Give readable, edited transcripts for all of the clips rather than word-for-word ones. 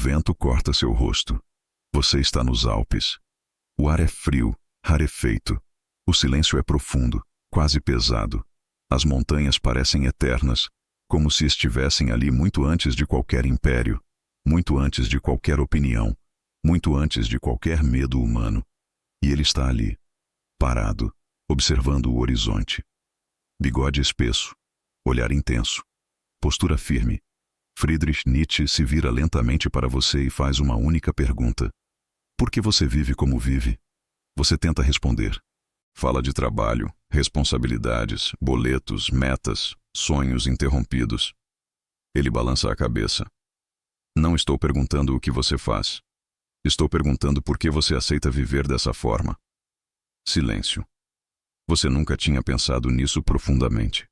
vento corta seu rosto. Você está nos Alpes. O ar é frio, rarefeito. O silêncio é profundo, quase pesado. As montanhas parecem eternas, como se estivessem ali muito antes de qualquer império, muito antes de qualquer opinião, muito antes de qualquer medo humano. E ele está ali, parado, observando o horizonte. Bigode espesso, olhar intenso, postura firme. Friedrich Nietzsche se vira lentamente para você e faz uma única pergunta. Por que você vive como vive? Você tenta responder. Fala de trabalho, responsabilidades, boletos, metas, sonhos interrompidos. Ele balança a cabeça. Não estou perguntando o que você faz. Estou perguntando por que você aceita viver dessa forma. Silêncio. Você nunca tinha pensado nisso profundamente.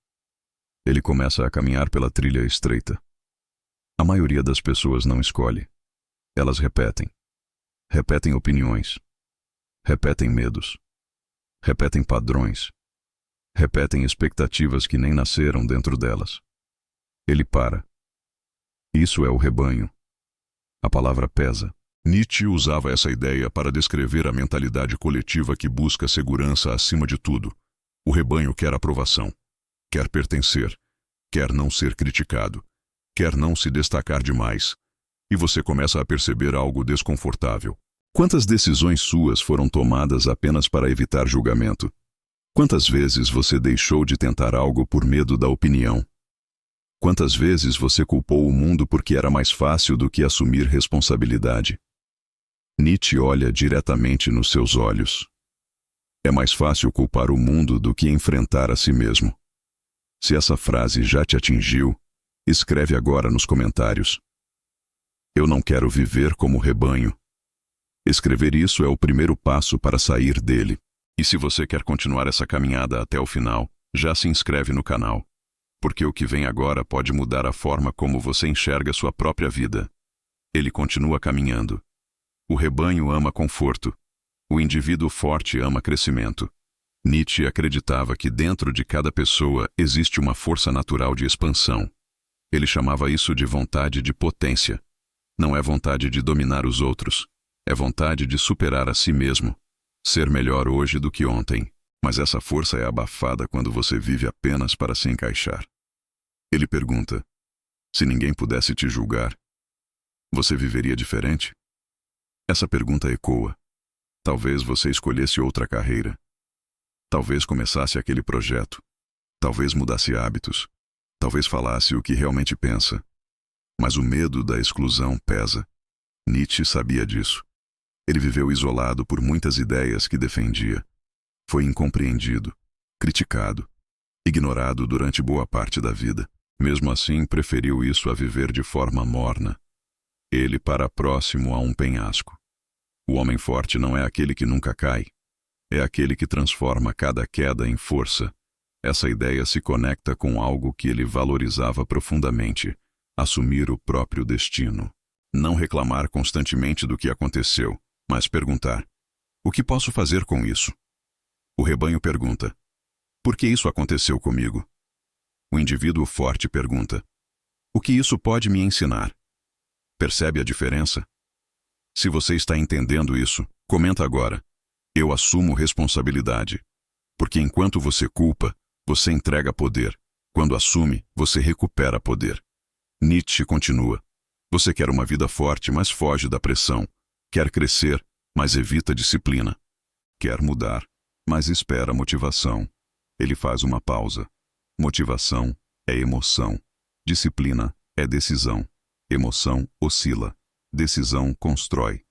Ele começa a caminhar pela trilha estreita. A maioria das pessoas não escolhe. Elas repetem. Repetem opiniões. Repetem medos. Repetem padrões. Repetem expectativas que nem nasceram dentro delas. Ele para. Isso é o rebanho. A palavra pesa. Nietzsche usava essa ideia para descrever a mentalidade coletiva que busca segurança acima de tudo. O rebanho quer aprovação, quer pertencer, quer não ser criticado, quer não se destacar demais. E você começa a perceber algo desconfortável. Quantas decisões suas foram tomadas apenas para evitar julgamento? Quantas vezes você deixou de tentar algo por medo da opinião? Quantas vezes você culpou o mundo porque era mais fácil do que assumir responsabilidade? Nietzsche olha diretamente nos seus olhos. É mais fácil culpar o mundo do que enfrentar a si mesmo. Se essa frase já te atingiu, escreve agora nos comentários. Eu não quero viver como rebanho. Escrever isso é o primeiro passo para sair dele. E se você quer continuar essa caminhada até o final, já se inscreve no canal. Porque o que vem agora pode mudar a forma como você enxerga sua própria vida. Ele continua caminhando. O rebanho ama conforto. O indivíduo forte ama crescimento. Nietzsche acreditava que dentro de cada pessoa existe uma força natural de expansão. Ele chamava isso de vontade de potência. Não é vontade de dominar os outros. É vontade de superar a si mesmo. Ser melhor hoje do que ontem. Mas essa força é abafada quando você vive apenas para se encaixar. Ele pergunta: se ninguém pudesse te julgar, você viveria diferente? Essa pergunta ecoa. Talvez você escolhesse outra carreira. Talvez começasse aquele projeto. Talvez mudasse hábitos. Talvez falasse o que realmente pensa. Mas o medo da exclusão pesa. Nietzsche sabia disso. Ele viveu isolado por muitas ideias que defendia. Foi incompreendido, criticado, ignorado durante boa parte da vida. Mesmo assim, preferiu isso a viver de forma morna. Ele para próximo a um penhasco. O homem forte não é aquele que nunca cai. É aquele que transforma cada queda em força. Essa ideia se conecta com algo que ele valorizava profundamente: assumir o próprio destino. Não reclamar constantemente do que aconteceu, mas perguntar: o que posso fazer com isso? O rebanho pergunta: por que isso aconteceu comigo? O indivíduo forte pergunta: o que isso pode me ensinar? Percebe a diferença? Se você está entendendo isso, comenta agora: eu assumo responsabilidade. Porque enquanto você culpa, você entrega poder. Quando assume, você recupera poder. Nietzsche continua: você quer uma vida forte, mas foge da pressão. Quer crescer, mas evita disciplina. Quer mudar, mas espera motivação. Ele faz uma pausa. Motivação é emoção. Disciplina é decisão. Emoção oscila. Decisão constrói.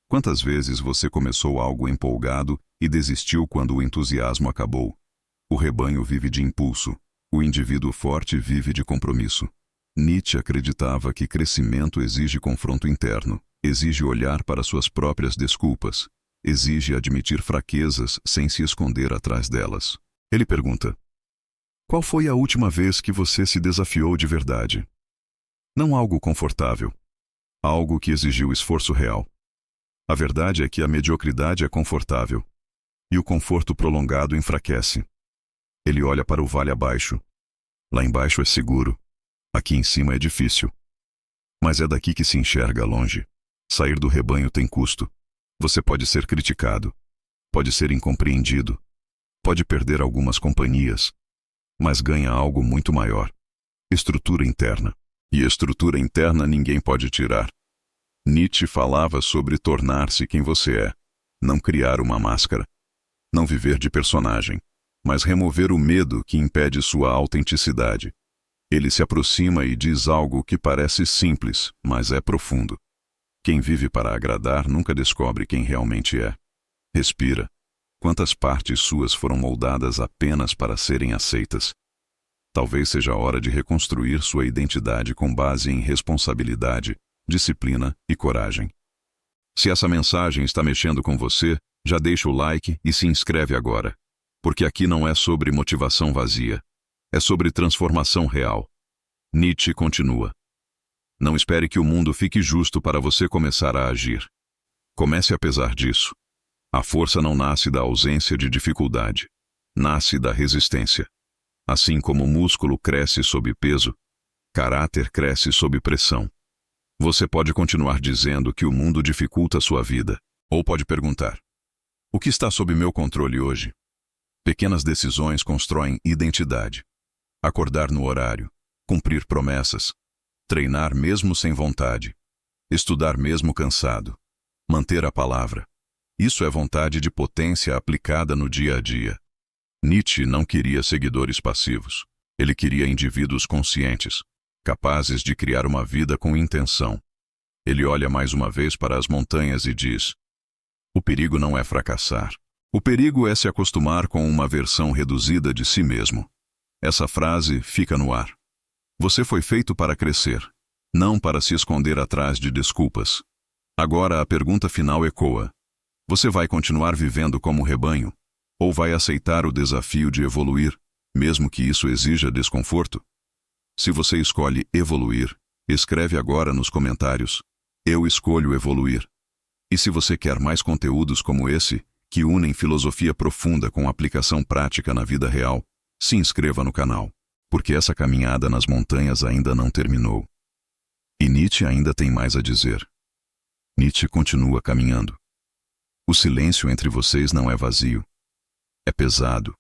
Quantas vezes você começou algo empolgado e desistiu quando o entusiasmo acabou? O rebanho vive de impulso. O indivíduo forte vive de compromisso. Nietzsche acreditava que crescimento exige confronto interno, exige olhar para suas próprias desculpas, exige admitir fraquezas sem se esconder atrás delas. Ele pergunta: qual foi a última vez que você se desafiou de verdade? Não algo confortável. Algo que exigiu esforço real. A verdade é que a mediocridade é confortável. E o conforto prolongado enfraquece. Ele olha para o vale abaixo. Lá embaixo é seguro. Aqui em cima é difícil. Mas é daqui que se enxerga longe. Sair do rebanho tem custo. Você pode ser criticado, pode ser incompreendido, pode perder algumas companhias, mas ganha algo muito maior: estrutura interna. E estrutura interna ninguém pode tirar. Nietzsche falava sobre tornar-se quem você é, não criar uma máscara, não viver de personagem, mas remover o medo que impede sua autenticidade. Ele se aproxima e diz algo que parece simples, mas é profundo. Quem vive para agradar nunca descobre quem realmente é. Respira. Quantas partes suas foram moldadas apenas para serem aceitas? Talvez seja a hora de reconstruir sua identidade com base em responsabilidade, disciplina e coragem. Se essa mensagem está mexendo com você, já deixa o like e se inscreve agora. Porque aqui não é sobre motivação vazia. É sobre transformação real. Nietzsche continua: não espere que o mundo fique justo para você começar a agir. Comece apesar disso. A força não nasce da ausência de dificuldade. Nasce da resistência. Assim como o músculo cresce sob peso, caráter cresce sob pressão. Você pode continuar dizendo que o mundo dificulta sua vida, ou pode perguntar: o que está sob meu controle hoje? Pequenas decisões constroem identidade. Acordar no horário, cumprir promessas, treinar mesmo sem vontade, estudar mesmo cansado, manter a palavra. Isso é vontade de potência aplicada no dia a dia. Nietzsche não queria seguidores passivos. Ele queria indivíduos conscientes, capazes de criar uma vida com intenção. Ele olha mais uma vez para as montanhas e diz: o perigo não é fracassar. O perigo é se acostumar com uma versão reduzida de si mesmo. Essa frase fica no ar. Você foi feito para crescer, não para se esconder atrás de desculpas. Agora a pergunta final ecoa: você vai continuar vivendo como rebanho? Ou vai aceitar o desafio de evoluir, mesmo que isso exija desconforto? Se você escolhe evoluir, escreve agora nos comentários: eu escolho evoluir. E se você quer mais conteúdos como esse, que unem filosofia profunda com aplicação prática na vida real, se inscreva no canal, porque essa caminhada nas montanhas ainda não terminou. E Nietzsche ainda tem mais a dizer. Nietzsche continua caminhando. O silêncio entre vocês não é vazio. É pesado,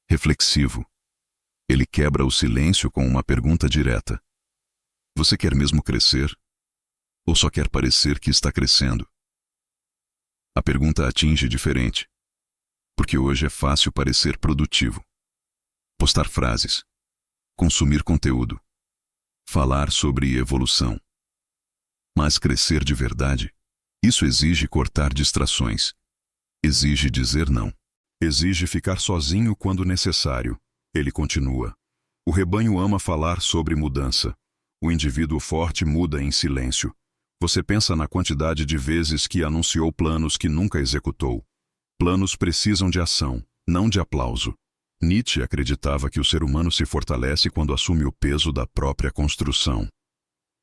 reflexivo. Ele quebra o silêncio com uma pergunta direta: você quer mesmo crescer? Ou só quer parecer que está crescendo? A pergunta atinge diferente, porque hoje é fácil parecer produtivo. Postar frases, consumir conteúdo, falar sobre evolução. Mas crescer de verdade, isso exige cortar distrações, exige dizer não. Exige ficar sozinho quando necessário. Ele continua: o rebanho ama falar sobre mudança. O indivíduo forte muda em silêncio. Você pensa na quantidade de vezes que anunciou planos que nunca executou. Planos precisam de ação, não de aplauso. Nietzsche acreditava que o ser humano se fortalece quando assume o peso da própria construção.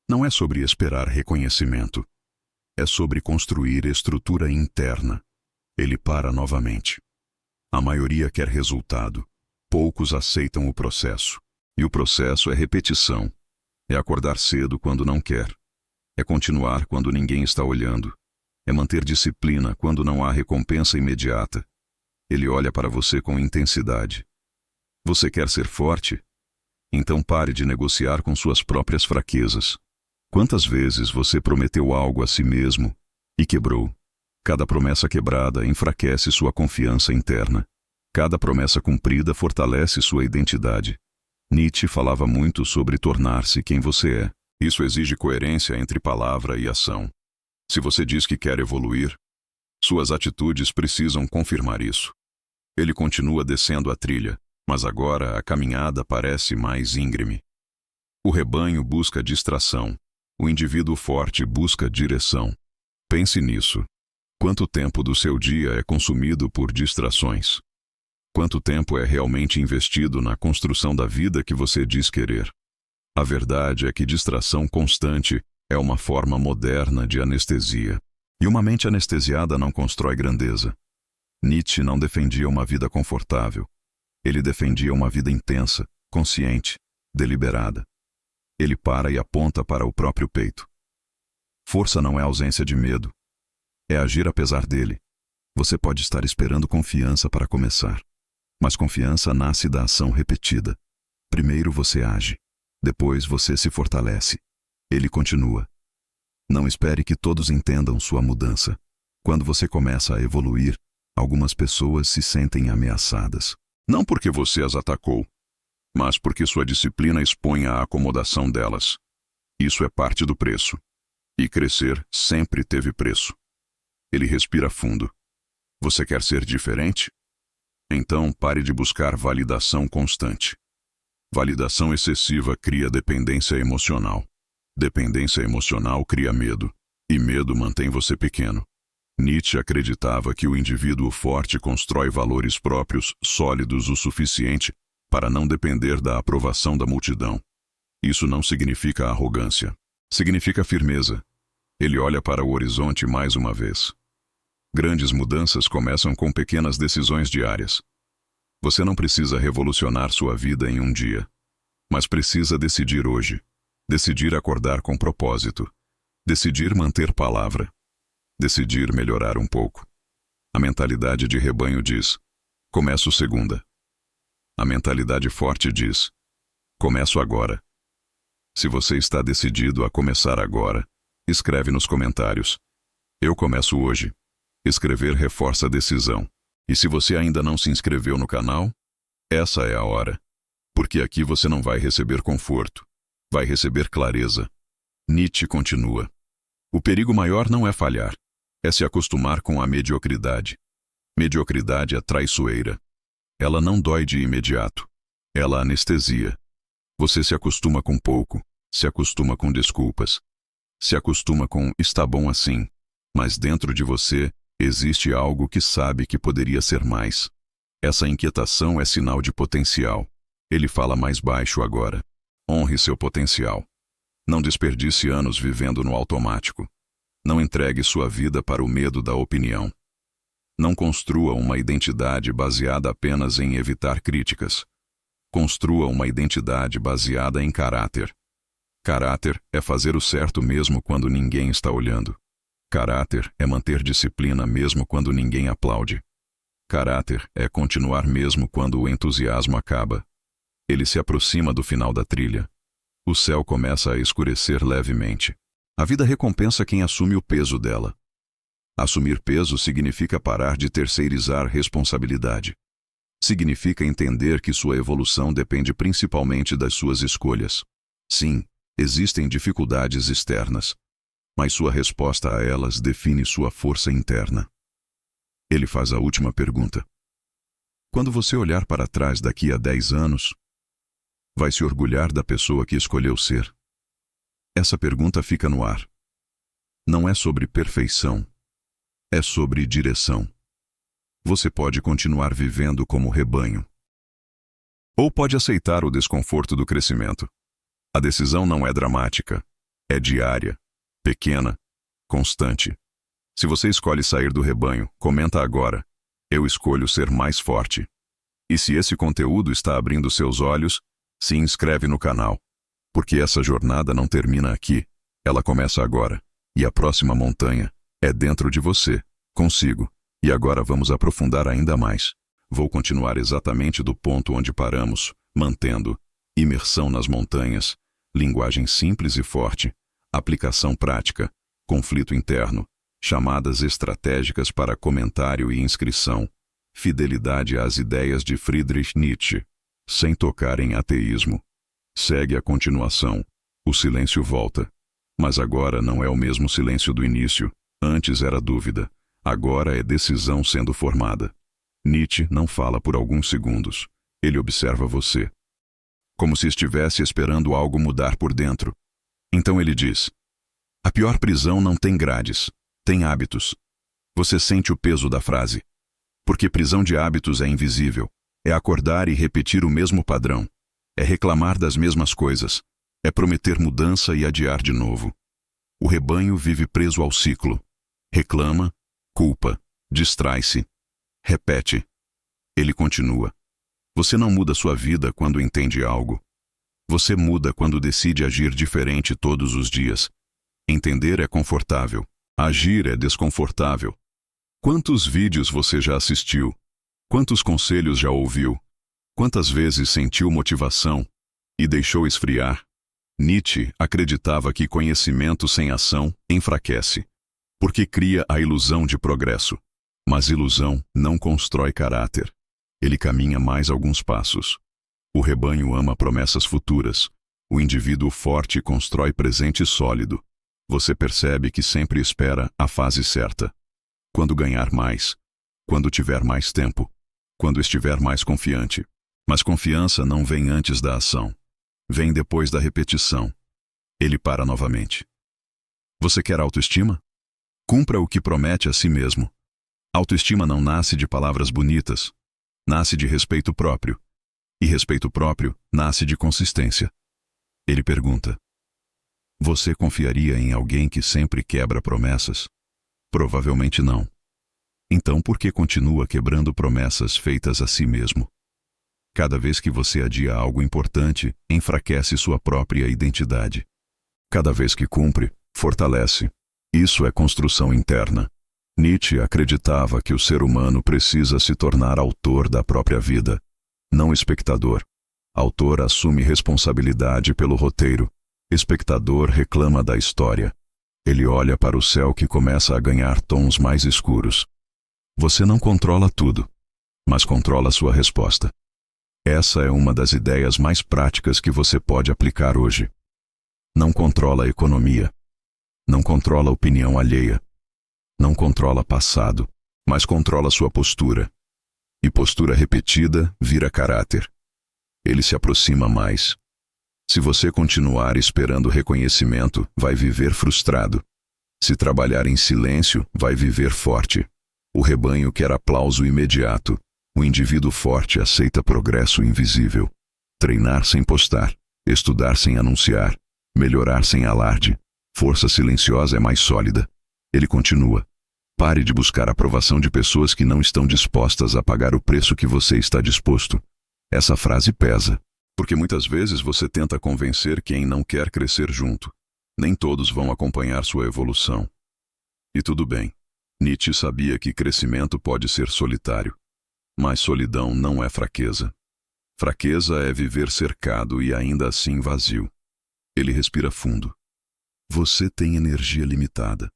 Não é sobre esperar reconhecimento. É sobre construir estrutura interna. Ele para novamente. A maioria quer resultado. Poucos aceitam o processo. E o processo é repetição. É acordar cedo quando não quer. É continuar quando ninguém está olhando. É manter disciplina quando não há recompensa imediata. Ele olha para você com intensidade. Você quer ser forte? Então pare de negociar com suas próprias fraquezas. Quantas vezes você prometeu algo a si mesmo e quebrou? Cada promessa quebrada enfraquece sua confiança interna. Cada promessa cumprida fortalece sua identidade. Nietzsche falava muito sobre tornar-se quem você é. Isso exige coerência entre palavra e ação. Se você diz que quer evoluir, suas atitudes precisam confirmar isso. Ele continua descendo a trilha, mas agora a caminhada parece mais íngreme. O rebanho busca distração. O indivíduo forte busca direção. Pense nisso. Quanto tempo do seu dia é consumido por distrações? Quanto tempo é realmente investido na construção da vida que você diz querer? A verdade é que distração constante é uma forma moderna de anestesia. E uma mente anestesiada não constrói grandeza. Nietzsche não defendia uma vida confortável. Ele defendia uma vida intensa, consciente, deliberada. Ele para e aponta para o próprio peito. Força não é ausência de medo. É agir apesar dele. Você pode estar esperando confiança para começar. Mas confiança nasce da ação repetida. Primeiro você age. Depois você se fortalece. Ele continua. Não espere que todos entendam sua mudança. Quando você começa a evoluir, algumas pessoas se sentem ameaçadas. Não porque você as atacou, mas porque sua disciplina expõe a acomodação delas. Isso é parte do preço. E crescer sempre teve preço. Ele respira fundo. Você quer ser diferente? Então pare de buscar validação constante. Validação excessiva cria dependência emocional. Dependência emocional cria medo. E medo mantém você pequeno. Nietzsche acreditava que o indivíduo forte constrói valores próprios sólidos o suficiente para não depender da aprovação da multidão. Isso não significa arrogância. Significa firmeza. Ele olha para o horizonte mais uma vez. Grandes mudanças começam com pequenas decisões diárias. Você não precisa revolucionar sua vida em um dia, mas precisa decidir hoje. Decidir acordar com propósito. Decidir manter palavra. Decidir melhorar um pouco. A mentalidade de rebanho diz: começo segunda. A mentalidade forte diz: começo agora. Se você está decidido a começar agora, escreve nos comentários: eu começo hoje. Escrever reforça a decisão. E se você ainda não se inscreveu no canal, essa é a hora. Porque aqui você não vai receber conforto. Vai receber clareza. Nietzsche continua. O perigo maior não é falhar. É se acostumar com a mediocridade. Mediocridade é traiçoeira. Ela não dói de imediato. Ela anestesia. Você se acostuma com pouco. Se acostuma com desculpas. Se acostuma com está bom assim. Mas dentro de você existe algo que sabe que poderia ser mais. Essa inquietação é sinal de potencial. Ele fala mais baixo agora. Honre seu potencial. Não desperdice anos vivendo no automático. Não entregue sua vida para o medo da opinião. Não construa uma identidade baseada apenas em evitar críticas. Construa uma identidade baseada em caráter. Caráter é fazer o certo mesmo quando ninguém está olhando. Caráter é manter disciplina mesmo quando ninguém aplaude. Caráter é continuar mesmo quando o entusiasmo acaba. Ele se aproxima do final da trilha. O céu começa a escurecer levemente. A vida recompensa quem assume o peso dela. Assumir peso significa parar de terceirizar responsabilidade. Significa entender que sua evolução depende principalmente das suas escolhas. Sim, existem dificuldades externas, mas sua resposta a elas define sua força interna. Ele faz a última pergunta. Quando você olhar para trás daqui a 10 anos, vai se orgulhar da pessoa que escolheu ser? Essa pergunta fica no ar. Não é sobre perfeição. É sobre direção. Você pode continuar vivendo como rebanho. Ou pode aceitar o desconforto do crescimento. A decisão não é dramática. É diária, pequena, constante. Se você escolhe sair do rebanho, comenta agora: eu escolho ser mais forte. E se esse conteúdo está abrindo seus olhos, se inscreve no canal. Porque essa jornada não termina aqui. Ela começa agora. E a próxima montanha é dentro de você, consigo. E agora vamos aprofundar ainda mais. Vou continuar exatamente do ponto onde paramos, mantendo imersão nas montanhas, linguagem simples e forte, aplicação prática, conflito interno, chamadas estratégicas para comentário e inscrição, fidelidade às ideias de Friedrich Nietzsche, sem tocar em ateísmo. Segue a continuação. O silêncio volta. Mas agora não é o mesmo silêncio do início. Antes era dúvida. Agora é decisão sendo formada. Nietzsche não fala por alguns segundos. Ele observa você. Como se estivesse esperando algo mudar por dentro. Então ele diz: a pior prisão não tem grades, tem hábitos. Você sente o peso da frase. Porque prisão de hábitos é invisível. É acordar e repetir o mesmo padrão. É reclamar das mesmas coisas. É prometer mudança e adiar de novo. O rebanho vive preso ao ciclo. Reclama, culpa, distrai-se, repete. Ele continua. Você não muda sua vida quando entende algo. Você muda quando decide agir diferente todos os dias. Entender é confortável. Agir é desconfortável. Quantos vídeos você já assistiu? Quantos conselhos já ouviu? Quantas vezes sentiu motivação e deixou esfriar? Nietzsche acreditava que conhecimento sem ação enfraquece, porque cria a ilusão de progresso. Mas ilusão não constrói caráter. Ele caminha mais alguns passos. O rebanho ama promessas futuras. O indivíduo forte constrói presente sólido. Você percebe que sempre espera a fase certa. Quando ganhar mais. Quando tiver mais tempo. Quando estiver mais confiante. Mas confiança não vem antes da ação. Vem depois da repetição. Ele para novamente. Você quer autoestima? Cumpra o que promete a si mesmo. Autoestima não nasce de palavras bonitas. Nasce de respeito próprio. E respeito próprio nasce de consistência. Ele pergunta: você confiaria em alguém que sempre quebra promessas? Provavelmente não. Então por que continua quebrando promessas feitas a si mesmo? Cada vez que você adia algo importante, enfraquece sua própria identidade. Cada vez que cumpre, fortalece. Isso é construção interna. Nietzsche acreditava que o ser humano precisa se tornar autor da própria vida, não espectador. Autor assume responsabilidade pelo roteiro. Espectador reclama da história. Ele olha para o céu que começa a ganhar tons mais escuros. Você não controla tudo, mas controla sua resposta. Essa é uma das ideias mais práticas que você pode aplicar hoje. Não controla a economia. Não controla a opinião alheia. Não controla passado, mas controla sua postura. E postura repetida vira caráter. Ele se aproxima mais. Se você continuar esperando reconhecimento, vai viver frustrado. Se trabalhar em silêncio, vai viver forte. O rebanho quer aplauso imediato. O indivíduo forte aceita progresso invisível. Treinar sem postar, estudar sem anunciar, melhorar sem alarde. Força silenciosa é mais sólida. Ele continua. Pare de buscar a aprovação de pessoas que não estão dispostas a pagar o preço que você está disposto. Essa frase pesa, porque muitas vezes você tenta convencer quem não quer crescer junto. Nem todos vão acompanhar sua evolução. E tudo bem. Nietzsche sabia que crescimento pode ser solitário. Mas solidão não é fraqueza. Fraqueza é viver cercado e ainda assim vazio. Ele respira fundo. Você tem energia limitada.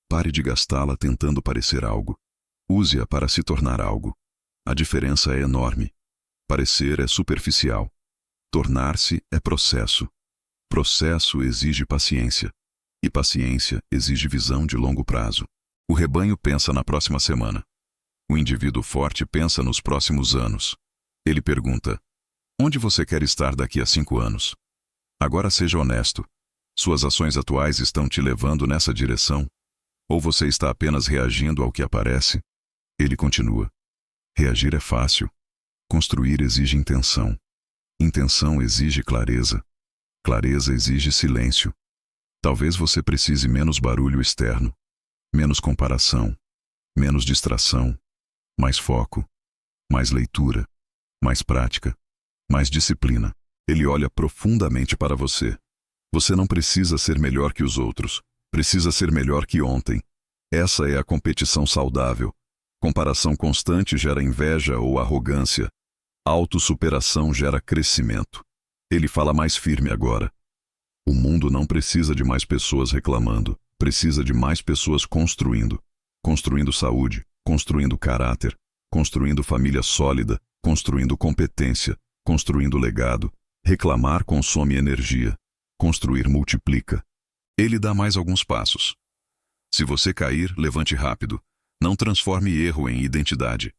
Pare de gastá-la tentando parecer algo. Use-a para se tornar algo. A diferença é enorme. Parecer é superficial. Tornar-se é processo. Processo exige paciência. E paciência exige visão de longo prazo. O rebanho pensa na próxima semana. O indivíduo forte pensa nos próximos anos. Ele pergunta: onde você quer estar daqui a 5 anos? Agora seja honesto. Suas ações atuais estão te levando nessa direção? Ou você está apenas reagindo ao que aparece? Ele continua. Reagir é fácil. Construir exige intenção. Intenção exige clareza. Clareza exige silêncio. Talvez você precise menos barulho externo, menos comparação, menos distração, mais foco, mais leitura, mais prática, mais disciplina. Ele olha profundamente para você. Você não precisa ser melhor que os outros. Precisa ser melhor que ontem. Essa é a competição saudável. Comparação constante gera inveja ou arrogância. Autossuperação gera crescimento. Ele fala mais firme agora. O mundo não precisa de mais pessoas reclamando. Precisa de mais pessoas construindo. Construindo saúde, construindo caráter, construindo família sólida, construindo competência, construindo legado. Reclamar consome energia. Construir multiplica. Ele dá mais alguns passos. Se você cair, levante rápido. Não transforme erro em identidade.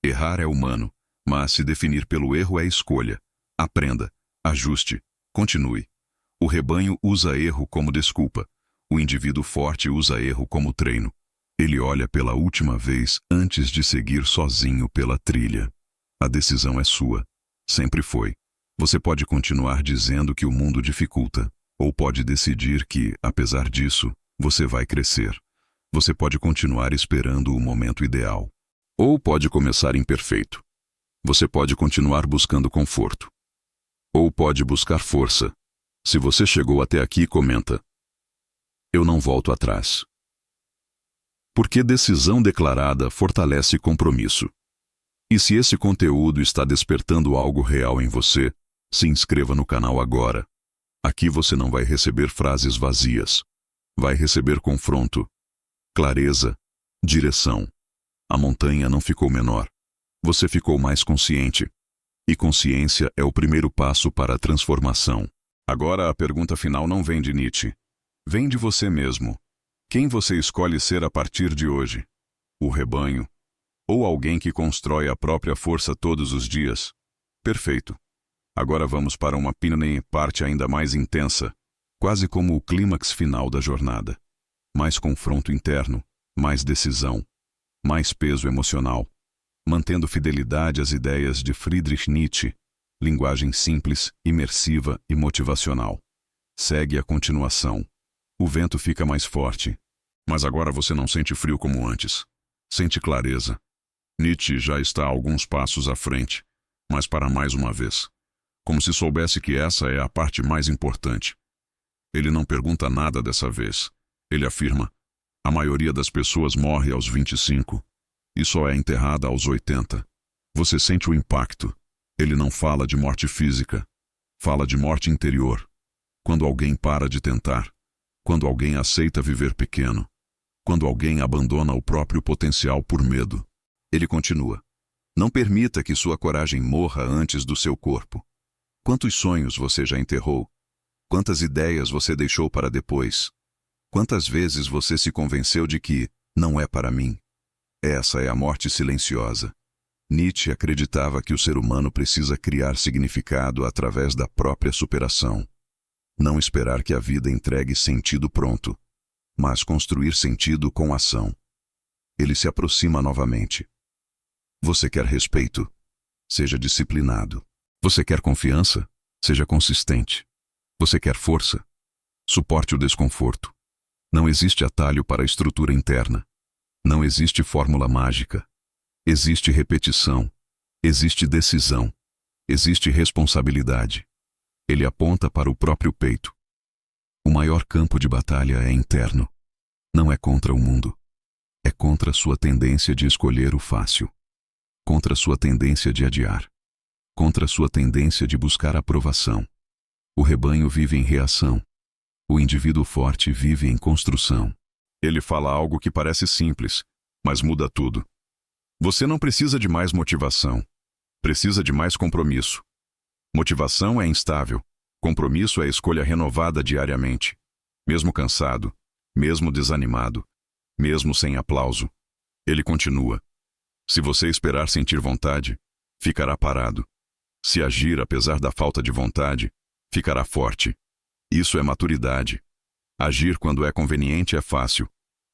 Errar é humano, mas se definir pelo erro é escolha. Aprenda, ajuste, continue. O rebanho usa erro como desculpa. O indivíduo forte usa erro como treino. Ele olha pela última vez antes de seguir sozinho pela trilha. A decisão é sua. Sempre foi. Você pode continuar dizendo que o mundo dificulta, ou pode decidir que, apesar disso, você vai crescer. Você pode continuar esperando o momento ideal, ou pode começar imperfeito. Você pode continuar buscando conforto, ou pode buscar força. Se você chegou até aqui, comenta: Eu não volto atrás. Porque decisão declarada fortalece compromisso. E se esse conteúdo está despertando algo real em você, se inscreva no canal agora. Aqui você não vai receber frases vazias. Vai receber confronto, clareza, direção. A montanha não ficou menor. Você ficou mais consciente. E consciência é o primeiro passo para a transformação. Agora a pergunta final não vem de Nietzsche. Vem de você mesmo. Quem você escolhe ser a partir de hoje? O rebanho? Ou alguém que constrói a própria força todos os dias? Perfeito. Agora vamos para uma parte ainda mais intensa, quase como o clímax final da jornada. Mais confronto interno, mais decisão, mais peso emocional, mantendo fidelidade às ideias de Friedrich Nietzsche, linguagem simples, imersiva e motivacional. Segue a continuação. O vento fica mais forte, mas agora você não sente frio como antes. Sente clareza. Nietzsche já está alguns passos à frente, mas para mais uma vez. Como se soubesse que essa é a parte mais importante. Ele não pergunta nada dessa vez. Ele afirma: a maioria das pessoas morre aos 25 e só é enterrada aos 80. Você sente o impacto. Ele não fala de morte física. Fala de morte interior. Quando alguém para de tentar. Quando alguém aceita viver pequeno. Quando alguém abandona o próprio potencial por medo. Ele continua: não permita que sua coragem morra antes do seu corpo. Quantos sonhos você já enterrou? Quantas ideias você deixou para depois? Quantas vezes você se convenceu de que não é para mim? Essa é a morte silenciosa. Nietzsche acreditava que o ser humano precisa criar significado através da própria superação. Não esperar que a vida entregue sentido pronto, mas construir sentido com ação. Ele se aproxima novamente. Você quer respeito? Seja disciplinado. Você quer confiança? Seja consistente. Você quer força? Suporte o desconforto. Não existe atalho para a estrutura interna. Não existe fórmula mágica. Existe repetição. Existe decisão. Existe responsabilidade. Ele aponta para o próprio peito. O maior campo de batalha é interno. Não é contra o mundo. É contra sua tendência de escolher o fácil. Contra sua tendência de adiar. Contra sua tendência de buscar aprovação. O rebanho vive em reação. O indivíduo forte vive em construção. Ele fala algo que parece simples, mas muda tudo. Você não precisa de mais motivação. Precisa de mais compromisso. Motivação é instável. Compromisso é escolha renovada diariamente. Mesmo cansado, mesmo desanimado, mesmo sem aplauso. Ele continua: se você esperar sentir vontade, ficará parado. Se agir apesar da falta de vontade, ficará forte. Isso é maturidade. Agir quando é conveniente é fácil.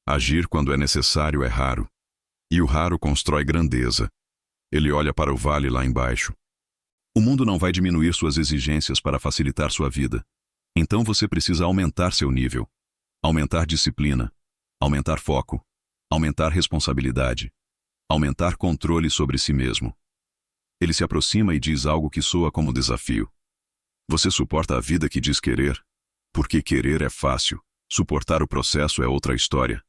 Agir quando é necessário é raro. E o raro constrói grandeza. Ele olha para o vale lá embaixo. O mundo não vai diminuir suas exigências para facilitar sua vida. Então você precisa aumentar seu nível. Aumentar disciplina. Aumentar foco. Aumentar responsabilidade. Aumentar controle sobre si mesmo. Ele se aproxima e diz algo que soa como desafio. Você suporta a vida que diz querer? Porque querer é fácil. Suportar o processo é outra história.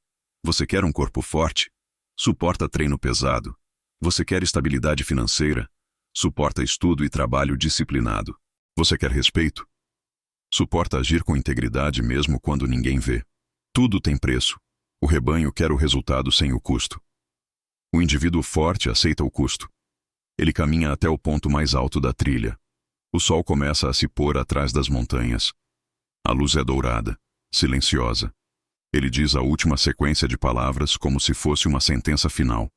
Você quer um corpo forte? Suporta treino pesado. Você quer estabilidade financeira? Suporta estudo e trabalho disciplinado. Você quer respeito? Suporta agir com integridade mesmo quando ninguém vê. Tudo tem preço. O rebanho quer o resultado sem o custo. O indivíduo forte aceita o custo. Ele caminha até o ponto mais alto da trilha. O sol começa a se pôr atrás das montanhas. A luz é dourada, silenciosa. Ele diz a última sequência de palavras como se fosse uma sentença final.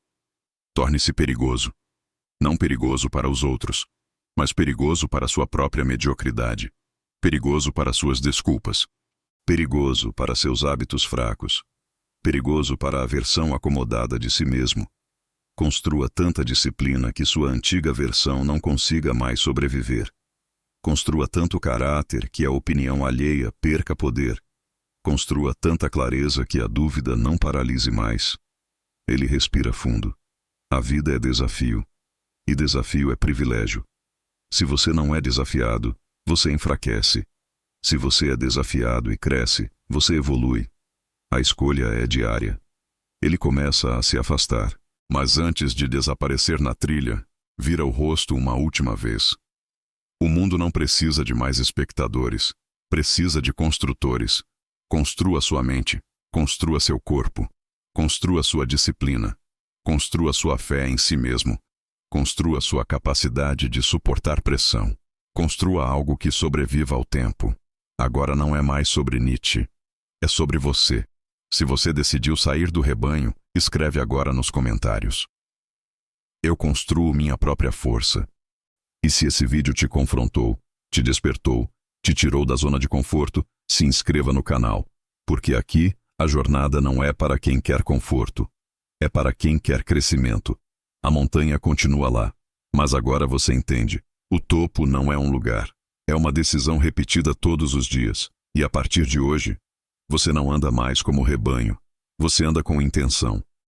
Torne-se perigoso. Não perigoso para os outros, mas perigoso para sua própria mediocridade. Perigoso para suas desculpas. Perigoso para seus hábitos fracos. Perigoso para a versão acomodada de si mesmo. Construa tanta disciplina que sua antiga versão não consiga mais sobreviver. Construa tanto caráter que a opinião alheia perca poder. Construa tanta clareza que a dúvida não paralise mais. Ele respira fundo. A vida é desafio. E desafio é privilégio. Se você não é desafiado, você enfraquece. Se você é desafiado e cresce, você evolui. A escolha é diária. Ele começa a se afastar, mas antes de desaparecer na trilha, vira o rosto uma última vez. O mundo não precisa de mais espectadores, precisa de construtores. Construa sua mente, construa seu corpo, construa sua disciplina, construa sua fé em si mesmo, construa sua capacidade de suportar pressão, construa algo que sobreviva ao tempo. Agora não é mais sobre Nietzsche, é sobre você. Se você decidiu sair do rebanho, escreve agora nos comentários. Eu construo minha própria força. E se esse vídeo te confrontou, te despertou, te tirou da zona de conforto, se inscreva no canal, porque aqui a jornada não é para quem quer conforto, é para quem quer crescimento. A montanha continua lá, mas agora você entende, o topo não é um lugar, é uma decisão repetida todos os dias, e a partir de hoje, você não anda mais como rebanho, você anda com intenção.